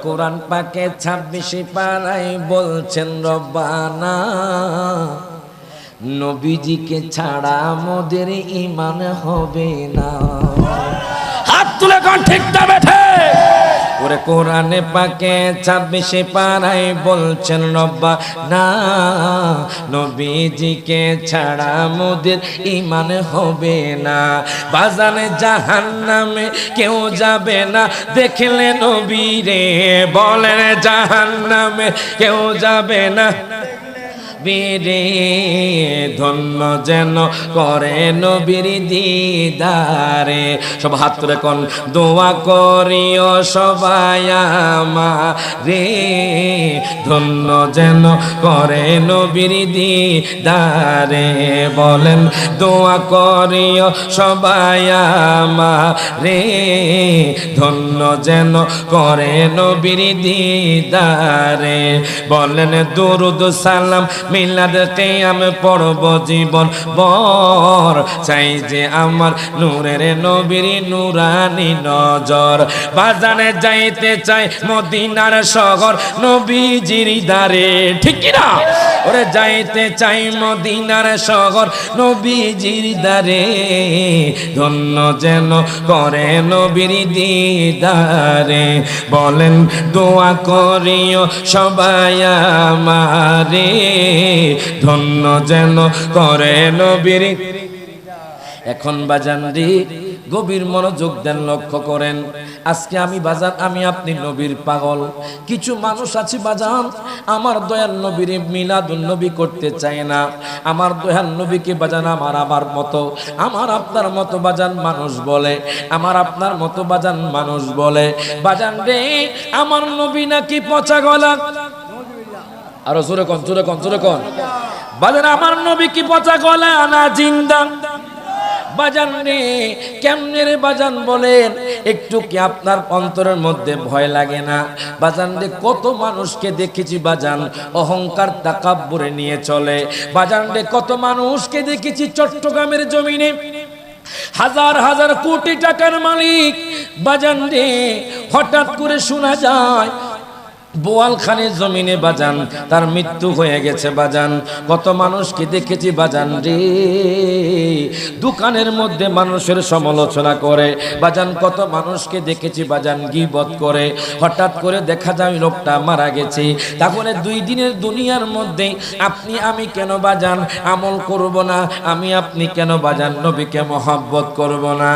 কোরআন পাকে 26 পারায় বলছেন রব্বানা নবীজিকে ছাড়া মোদের ঈমান হবে না। হাত তুলে কোন ঠিক না বেঠে ওরে কোরআনে পাকে 26 পারায় বলছেন রব্বানা নবীজিকে ছাড়া মোদের ঈমান হবে না। বাজানে জাহান্নামে কেউ যাবে না দেখলে নবীরে, বলেন জাহান্নামে কেউ যাবে না বীরে, ধন্য যেন করে নবীর দিদারে। সব হাত তুলে কোন দোয়া করিও সবাই আমারে, ধন্য যেন করে নবীর দিদারে। বলেন দোয়া করিও সবাই আমারে, ধন্য যেন করে নবীর দিদারে। বলেন দুরুদ সালাম মিলাদ কিয়াম পড়ব জীবন বর, চাই যে আমার নূরের নবীর নূরানি নজর। বাজানে যাইতে চাই মদিনার শহর নবীজির দারে, ঠিক কি না? ওরে যাইতে চাই মদিনার শহর নবীজির দারে, ধন্য যেন করে নবীর দিদারে। বলেন দোয়া করিও সবাই আমারে, ধন্য যেন করে নবীর। এখন বাজান রে গভীর মনোযোগ দেন, লক্ষ্য করেন। আজকে আমি বাজান, আমি আপনি নবীর পাগল। কিছু মানুষ আছে বাজান আমার দয়াল নবীর মিলাদুন নবী করতে চায় না। আমার দয়াল নবীকে বাজান আমার মতো, আমার আপনার মতো বাজান মানুষ বলে, আমার আপনার মতো বাজান মানুষ বলে বাজান রে আমার নবী নাকি পচা গলা। আরো জোরে কোন, জোরে কোন, জোরে কোন। বাজান আমার নবী কি পচা গলা না জিন্দা? বাজান রে কেমনে রে বাজান বলেন, একটু কি আপনার অন্তরের মধ্যে ভয় লাগে না? বাজান রে কত মানুষকে দেখেছি বাজান অহংকার তাকাব্বুরে নিয়ে চলে। বাজান রে কত মানুষকে দেখেছি চট্টগ্রামের জমিনে হাজার হাজার কোটি টাকার মালিক। বাজান রে হঠাৎ করে শোনা যায় বোয়ালখানের জমিনে বাজান তার মৃত্যু হয়ে গেছে। বাজান কত মানুষকে দেখেছি বাজান রে দোকানের মধ্যে মানুষের সমালোচনা করে। বাজান কত মানুষকে দেখেছি বাজান গীবত করে। হঠাৎ করে দেখা যায় লোকটা মারা গেছে, তাহলে 2 দিনের দুনিয়ার মধ্যে আপনি আমি কেন বাজান আমল করব না? আমি আপনি কেন বাজান নবীকে মহব্বত করব না?